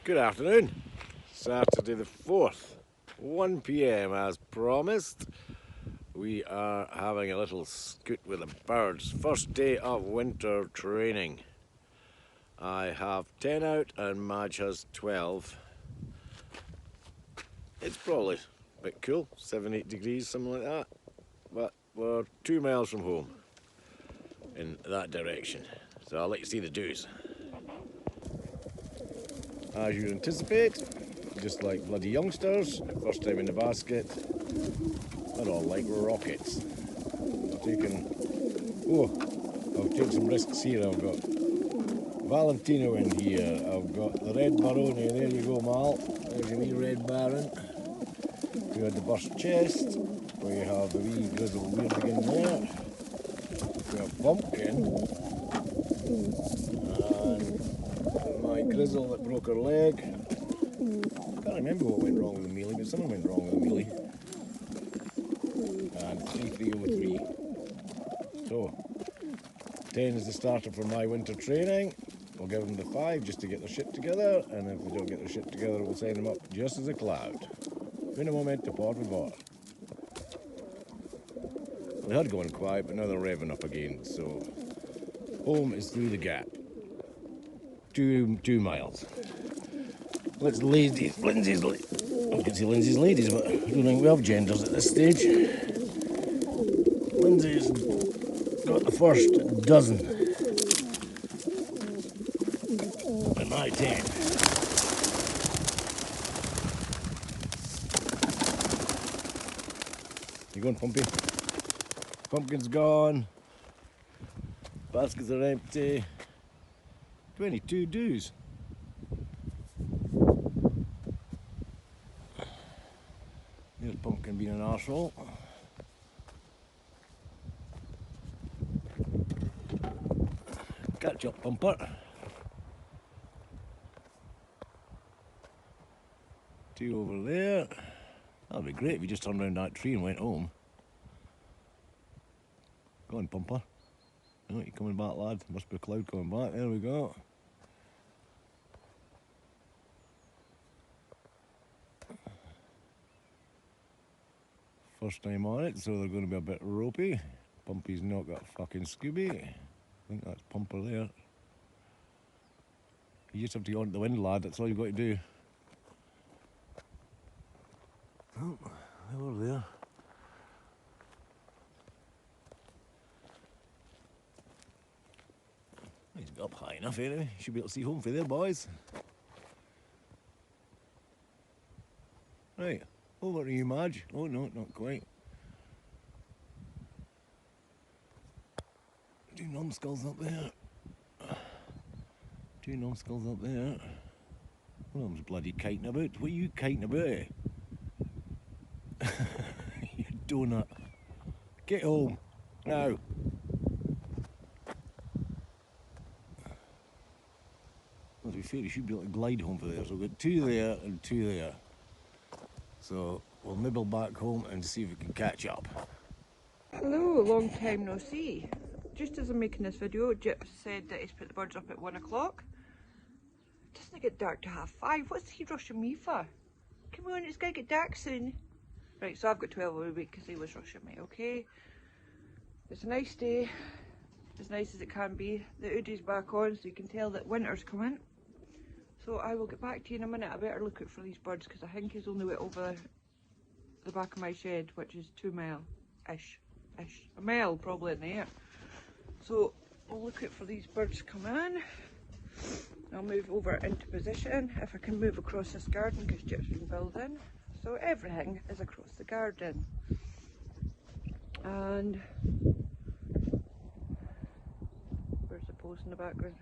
Good afternoon, Saturday the 4th, 1 p.m. as promised. We are having a little scoot with the birds. First day of winter training. I have 10 out and Madge has 12. It's probably a bit cool, 7-8 degrees, something like that. But we're 2 miles from home in that direction. So I'll let you see the do's. As you'd anticipate, just like bloody youngsters, first time in the basket, they're all like rockets. I've taken some risks here. I've got Valentino in here, I've got the red Baroni, there you go Mal, there's your wee red Baron. We had the burst chest, we have the wee grizzle weirding in there, we have Pumpkin, and my grizzle that broke her leg. I can't remember what went wrong with the mealie, but something went wrong with the mealie. And 3303. So, 10 is the starter for my winter training. We'll give them the 5 just to get their shit together, and if they don't get their shit together, we'll send them up just as a cloud. In a momento, por favor. They had gone quiet, but now they're revving up again, so home is through the gap. 2 miles. Let's Lindsay's, I was going to say Lindsay's ladies, but I don't think we have genders at this stage. Lindsay's got the first dozen. And my 10. You going, Pumpy? Pumpkin's gone. Baskets are empty. 22 doos. There's Pumpkin being an arsehole. Catch up, Pumper. 2 over there. That'd be great if you just turned around that tree and went home. Go on, Pumper. Oh, you're coming back, lad. Must be a cloud coming back. There we go. First time on it, so they're going to be a bit ropey. Pumpy's not got fucking Scooby. I think that's Pumper there. You just have to go onto the wind, lad. That's all you've got to do. Oh, over there. He's got up high enough anyway. You should be able to see home for there, boys. Right, over to you, Madge. Oh no, not quite. 2 numbskulls up there. 2 numbskulls up there. One of them's bloody kiting about. What are you kiting about? You donut. Get home. Now. Well, to be fair, you should be able to glide home for there. So we've got 2 there and 2 there. So we'll nibble back home and see if we can catch up. Hello, long time no see. Just as I'm making this video, Jip said that he's put the birds up at 1 o'clock. Doesn't it get dark to 5:30? What's he rushing me for? Come on, it's going to get dark soon. Right, so I've got 12 a week because he was rushing me, okay? It's a nice day, as nice as it can be. The hoodie's back on so you can tell that winter's coming. So I will get back to you in a minute. I better look out for these birds because I think he's only way over the back of my shed, which is 2 mile-ish. A mile probably in the air. So I'll look out for these birds come in. I'll move over into position if I can move across this garden because Jip's been building. So everything is across the garden. And where's the post in the background?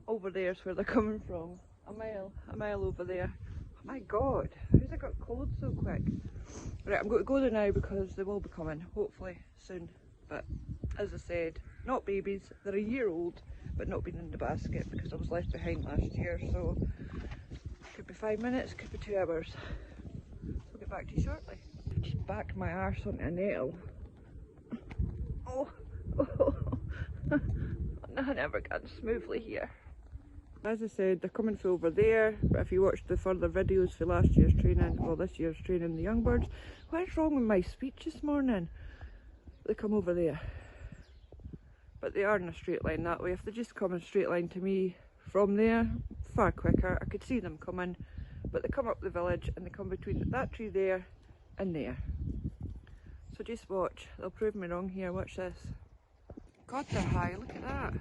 Over there's where they're coming from. A mile over there. Oh my god, how's it got cold so quick? Right, I'm going to go there now because they will be coming, hopefully soon. But as I said, not babies, they're a year old, but not been in the basket because I was left behind last year. So could be 5 minutes, could be 2 hours. So I'll get back to you shortly. Just backed my arse onto a nail. Oh, nothing ever goes smoothly here. As I said, they're coming from over there, but if you watch the further videos for last year's training, well, this year's training, the young birds, what's wrong with my speech this morning? They come over there. But they are in a straight line that way. If they just come in a straight line to me from there, far quicker. I could see them coming, but they come up the village and they come between that tree there and there. So just watch. They'll prove me wrong here. Watch this. God, they're high. Look at that.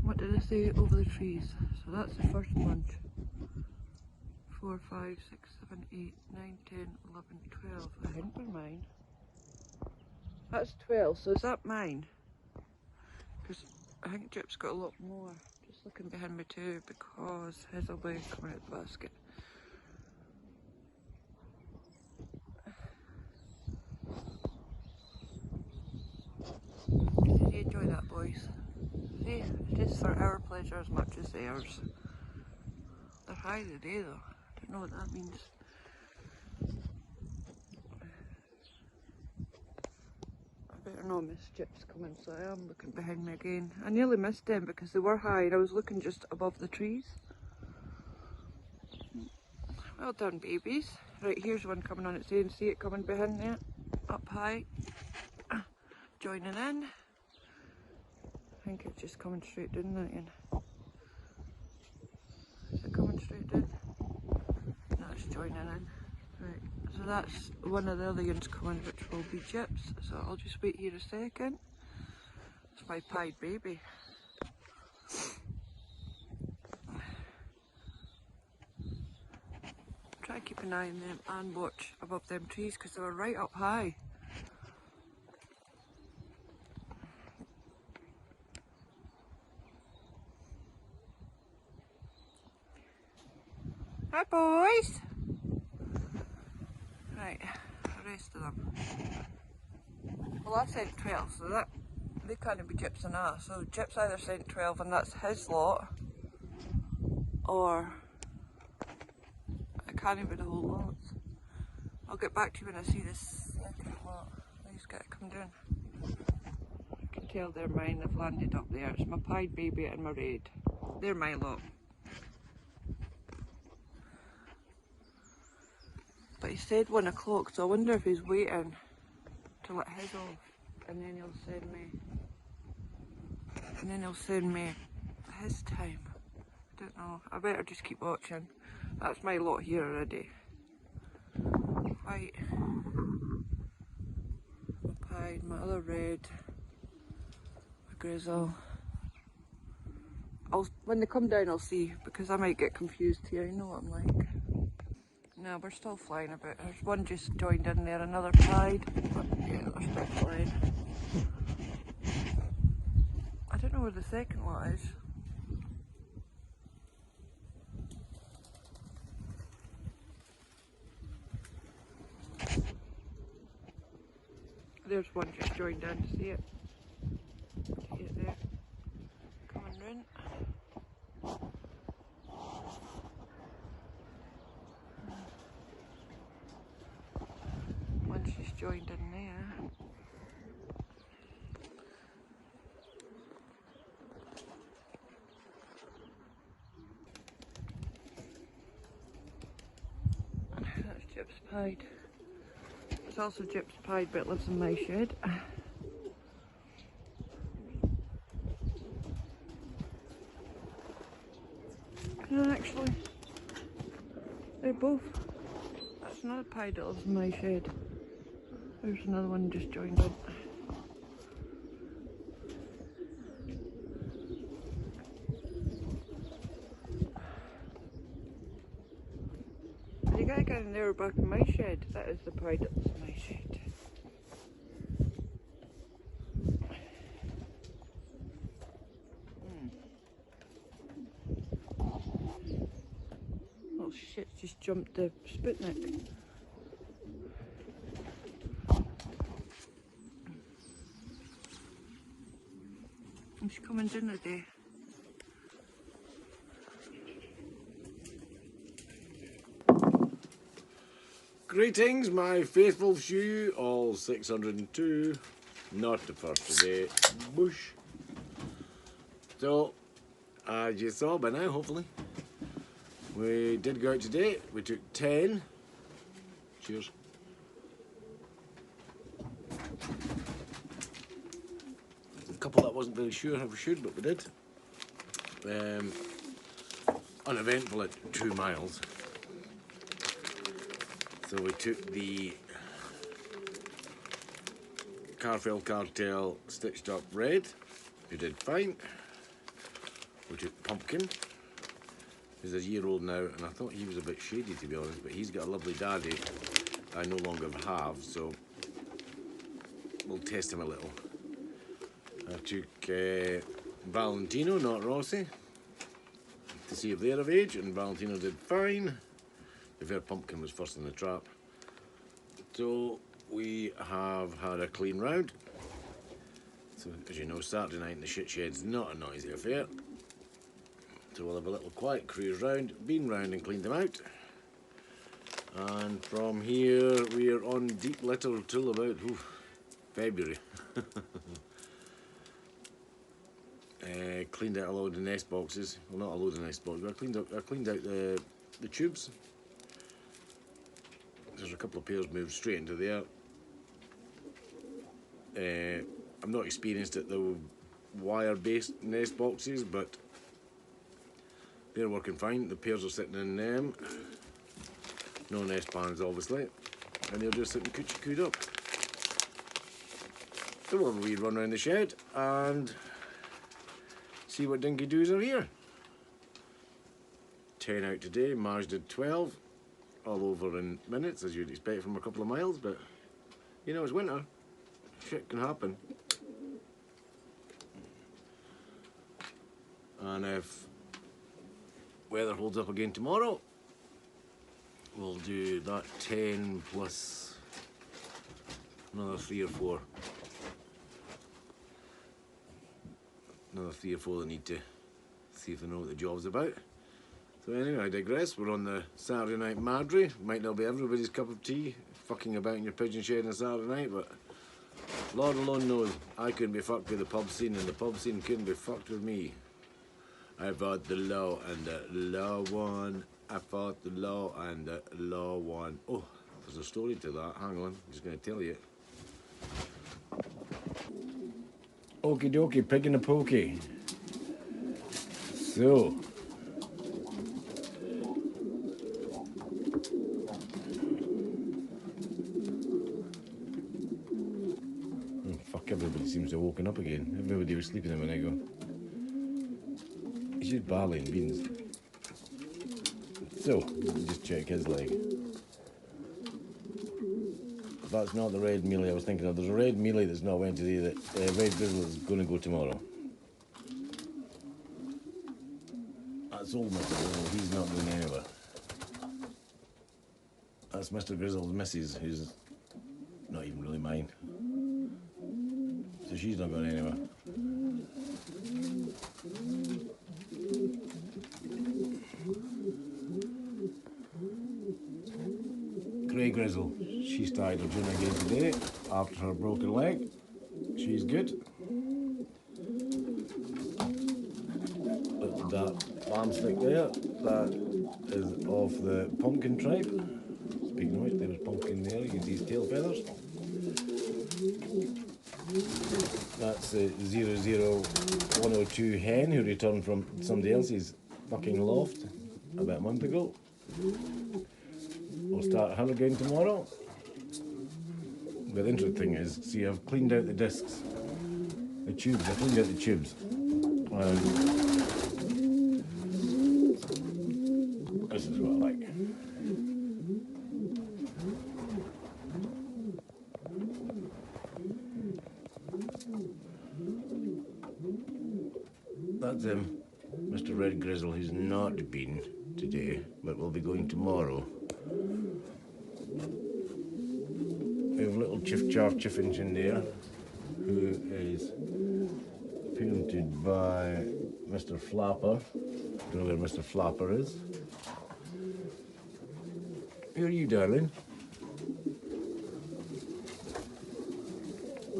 What did I say over the trees? So that's the first bunch. 4, 5, 6, 7, 8, 9, 10, 11, 12. I think they're mine. That's 12, so is that mine? Because I think Jip's got a lot more. Just looking behind me too, because his will be coming out the basket. See, enjoy that, boys. See, it is for our pleasure as much as theirs. They're high today though. I don't know what that means. I better not miss Jip's coming, so I am looking behind me again. I nearly missed them because they were high and I was looking just above the trees. Well done, babies. Right, here's one coming on its own. See it coming behind there? Up high. Joining in. I think it's just coming straight down that end. Is it coming straight down? No, it's joining in. Right, so that's one of the other ones coming, which will be Jip's. So I'll just wait here a second. It's my pied baby. Try to keep an eye on them and watch above them trees because they were right up high. Hi boys! Right, the rest of them. Well, I sent 12, so that they can't be Jip's and us. So Jip's either sent 12 and that's his lot, or it can't be the whole lot. I'll get back to you when I see this second lot. I just gotta come down. I can tell they're mine, they've landed up there. It's my pied baby and my red. They're my lot. But he said 1 o'clock, so I wonder if he's waiting to let his off, and then he'll send me, his time. I don't know. I better just keep watching. That's my lot here already. White, my pied, my other red, my grizzle. When they come down, I'll see, because I might get confused here. You know what I'm like. No, we're still flying about. There's one just joined in there, another pied. But yeah, they're still flying. I don't know where the second lot is. There's one just joined in. See it? See it there? Coming round. One's just joined in there. That's Jip's pied. There's also Jip's pied, but it lives in my shed. No, actually, they're both. That's another pied that lives in my shed. There's another one just joined in. You gotta get in there back in my shed. That is the pied that lives in my shed. Oh shit, just jumped the Sputnik. He's coming down today. Greetings, my faithful few, all 602. Not the first today. Bush. So, as you saw by now, hopefully. We did go out today. We took 10. Cheers. A couple that I wasn't very sure if we should, but we did. Uneventful at 2 miles. So we took the Carfell Cartel Stitched Up Red, who did fine. We took Pumpkin, who's a year old now, and I thought he was a bit shady to be honest, but he's got a lovely daddy I no longer have, so we'll test him a little. I took Valentino, not Rossi, to see if they're of age, and Valentino did fine. The fair Pumpkin was first in the trap. So we have had a clean round. So as you know, Saturday night in the shit shed's not a noisy affair. So we'll have a little quiet cruise round, been round and cleaned them out. And from here we're on deep litter till about February. Cleaned out a load of nest boxes. Well, not a load of nest boxes, but I cleaned out the tubes. There's a couple of pairs moved straight into there. I'm not experienced at the wire-based nest boxes, but they're working fine. The pairs are sitting in them. No nest pans, obviously, and they're just sitting cooed up. So we'll have a wee run around the shed and see what dinky doos are here. 10 out today, Marge did 12, all over in minutes, as you'd expect from a couple of miles, but you know, it's winter, shit can happen. And if weather holds up again tomorrow, we'll do that 10 plus another 3 or 4. Another 3 or 4 that need to see if they know what the job's about. So anyway, I digress. We're on the Saturday night Madry. Might not be everybody's cup of tea, fucking about in your pigeon shed on a Saturday night, but Lord alone knows I couldn't be fucked with the pub scene, and the pub scene couldn't be fucked with me. I fought the law and the law won. I fought the law and the law won. Oh, there's a story to that. Hang on, I'm just going to tell you. Okie dokie, pig in the pokey. So, oh, fuck, everybody seems to have woken up again. Everybody was sleeping a minute ago. It's just barley and beans. So, just check his leg. That's not the red mealy I was thinking of. There's a red mealy that's not went today that Red Grizzle is going to go tomorrow. That's old Mr. Grizzle, he's not going anywhere. That's Mr. Grizzle's missus, who's not even really mine. So she's not going anywhere. Grey Grizzle, she started her gym again today after her broken leg. She's good. That lamb stick there, that is of the pumpkin tribe. Speaking of which, there's pumpkin there, you can see his tail feathers. That's the 00102 hen who returned from somebody else's fucking loft about a month ago. We'll start her again tomorrow. But the interesting thing is, see, I've cleaned out the discs, the tubes, I cleaned out the tubes. This is what I like. That's him, Mr. Red Grizzle, who's not been today, but will be going tomorrow. We have little Chiffinch in there, who is painted by Mr. Flapper. Don't know where Mr. Flapper is. Who are you, darling?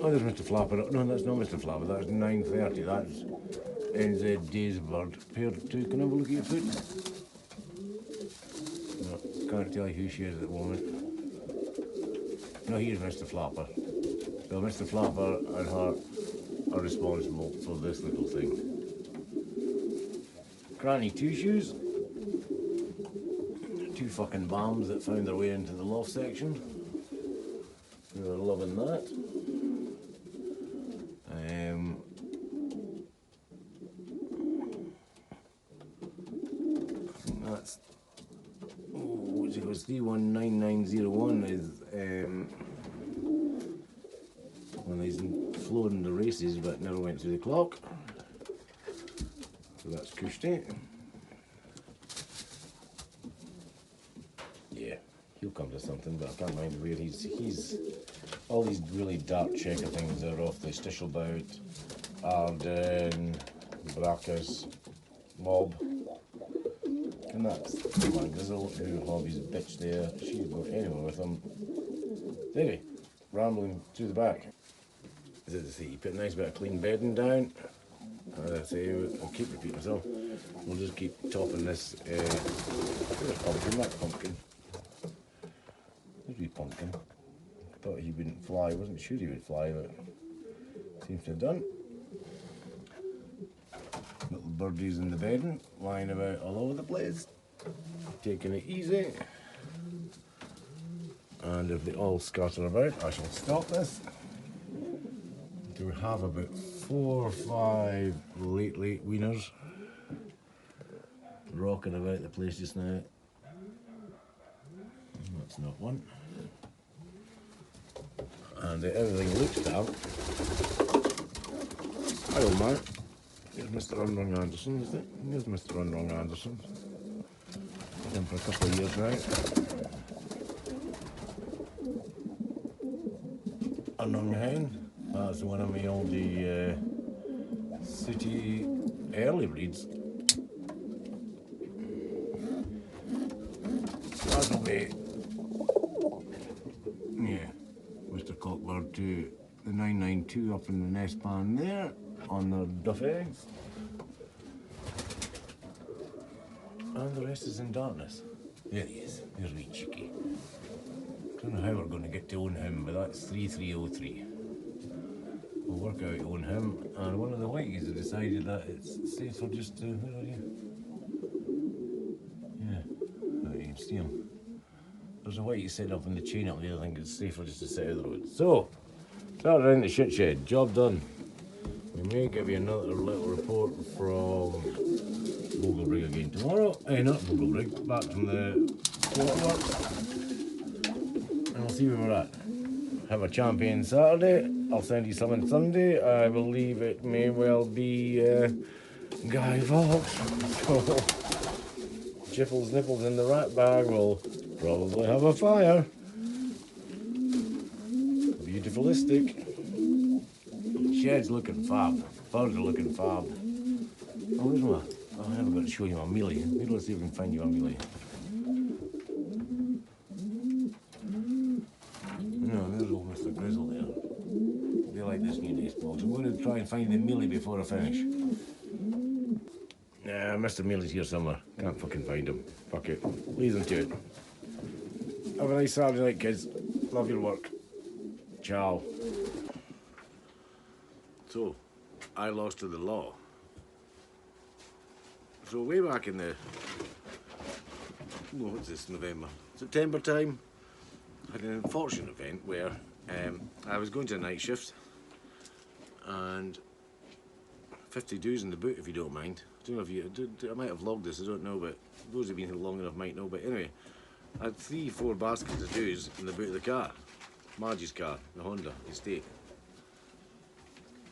Oh, there's Mr. Flapper. No, that's not Mr. Flapper. That's 9:30. NZ Days Bird. Pair 2, can I have a look at your foot? No, can't tell you who she is at the moment. No, here's Mr. Flapper. So Mr. Flapper and her are responsible for this little thing. Granny Two Shoes. Two fucking bombs that found their way into the loft section. We were loving that. That's what's it goes 319901 is when he's flown the races but never went through the clock. So that's Kushti. Yeah, he'll come to something, but I can't mind where he's all these really dark checker things are off the Stichelbout, Arden, Brackus, Mob. And that's my Grizzle, who hobbies a bitch there. She's going anywhere with him. Davey, rambling through the back. As I say, you put a nice bit of clean bedding down. As I say, I'll keep repeating myself. We'll just keep topping this. There's pumpkin, that's pumpkin. There's wee pumpkin. Thought he wouldn't fly, wasn't sure he would fly, but seems to have done. Little birdies in the bedding, lying about all over the place, taking it easy. And if they all scatter about, I shall stop this. Do we have about 4 or 5 late weaners rocking about the place just now? That's not one. And everything looks down. Hello, man. Here's Mr. Unrung Anderson, is it? Here's Mr. Unrung Anderson. Been him for a couple of years now. Unrung Hen. That's one of my oldie city early breeds. That'll be, yeah, Mr. Cockbird to the 992 up in the nest pan there on the duff eggs. And the rest is in darkness. There he is, there's wee Cheeky. Don't know how we're going to get to own him, but that's 3303. We'll work out on him, and one of the whiteys have decided that it's safer just to, where are you? Yeah, you can see him. There's a whitey sitting up in the chain up there, I think it's safer just to sit out of the road. So, start around the shit shed, job done. We may give you another little report from Boglebrigg again tomorrow. Not Boglebrigg, back from the waterworks. And we'll see where we're at. Have a champion Saturday. I'll send you some on Sunday. I believe it may well be Guy Fawkes. So, Jiffles Nipples in the rat bag will probably have a fire. Beautifulistic. Shed's looking fab. Birds are looking fab. Oh, where's my... Oh, I haven't got to show you my mealie. Maybe let's see if we can find you a mealie. No, there's old Mr. Grizzle there. They like this new days box. I'm going to try and find the mealie before I finish. Nah, Mr. Mealie's here somewhere. Can't fucking find him. Fuck it. Leave them to it. Have a nice Saturday night, kids. Love your work. Ciao. So, I lost to the law. So way back in the, what's this, November, September time, I had an unfortunate event where I was going to a night shift and 50 dues in the boot, if you don't mind. I don't know if you, I might have logged this, I don't know, but those who've been here long enough might know. But anyway, I had 3-4 baskets of dues in the boot of the car, Margie's car, the Honda Estate.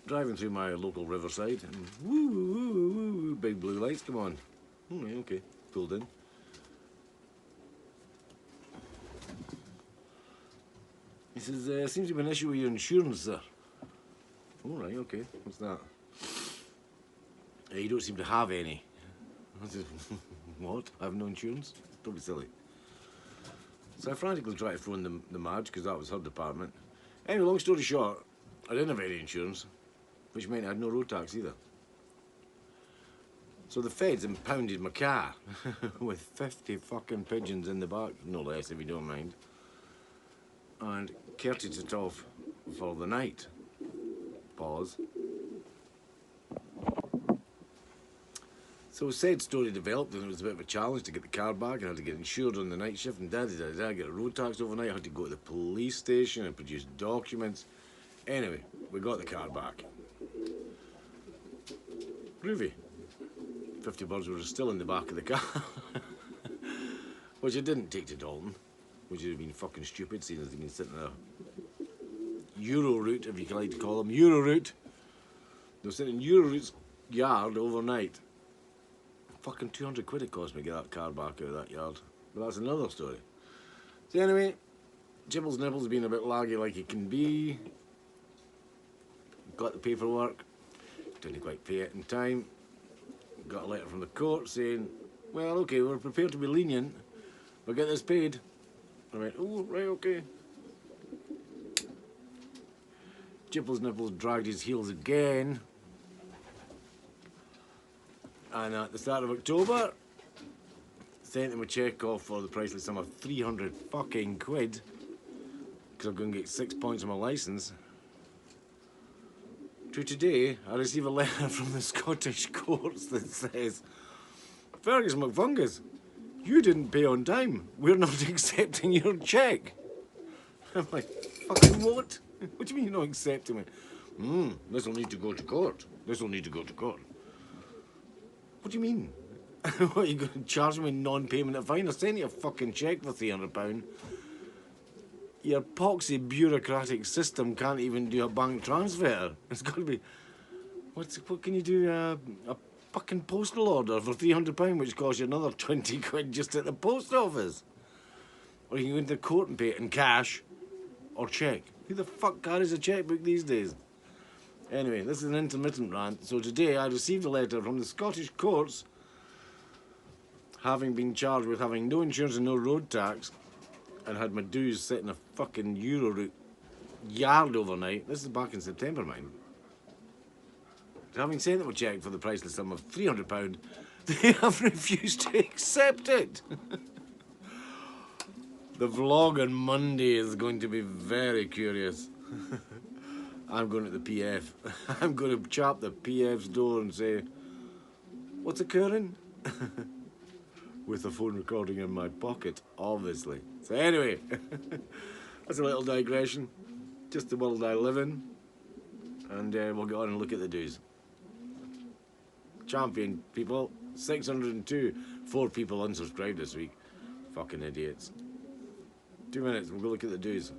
Driving through my local riverside, and woo, woo, woo, woo, woo, big blue lights come on. Okay, pulled in. He says, seems to be an issue with your insurance, sir. All right, okay, what's that? You don't seem to have any. I said, what? I have no insurance? Don't be silly. So I frantically tried to phone the Marge, because that was her department. Anyway, long story short, I didn't have any insurance, which meant I had no road tax either. So the feds impounded my car with 50 fucking pigeons in the back, no less if you don't mind, and carted it off for the night. Pause. So said story developed, and it was a bit of a challenge to get the car back. I had to get insured on the night shift, and I get a road tax overnight. I had to go to the police station and produce documents. Anyway, we got the car back. Groovy. 50 birds were still in the back of the car, which I didn't take to Dalton, which would have been fucking stupid, seeing as they've been sitting in a Euro route, if you like to call them Euro route. They were sitting in Euro route's yard overnight. Fucking 200 quid it cost me to get that car back out of that yard. But that's another story. So anyway, Jibbles Nibbles being a bit laggy like it can be. Got the paperwork. Didn't quite pay it in time. Got a letter from the court saying, well, okay, we're prepared to be lenient, but get this paid. I went, oh, right, okay. Jibbles Nibbles dragged his heels again. And at the start of October, sent him a cheque off for the priceless sum of 300 fucking quid, because I'm going to get 6 points on my licence. To today, I receive a letter from the Scottish courts that says, Fergus McFungus, you didn't pay on time. We're not accepting your cheque. I'm like, fucking what? What do you mean you're not accepting me? This will need to go to court. This will need to go to court. What do you mean? What, are you going to charge me non-payment of fine? I sent you a fucking cheque for £300. Your poxy bureaucratic system can't even do a bank transfer. It's got to be... What can you do? A fucking postal order for £300, which costs you another 20 quid just at the post office. Or you can go into court and pay it in cash or cheque. Who the fuck carries a chequebook these days? Anyway, this is an intermittent rant. So today I received a letter from the Scottish courts, having been charged with having no insurance and no road tax, and had my dues set in a fucking Euro route yard overnight. This is back in September, mind. Having sent them a cheque for the priceless sum of £300, they have refused to accept it. The vlog on Monday is going to be very curious. I'm going to the PF. I'm going to chap the PF's door and say, what's occurring? With the phone recording in my pocket, obviously. So anyway, that's a little digression. Just the world I live in. And we'll go on and look at the dues. Champion people, 602. 4 people unsubscribed this week. Fucking idiots. 2 minutes, we'll go look at the dues.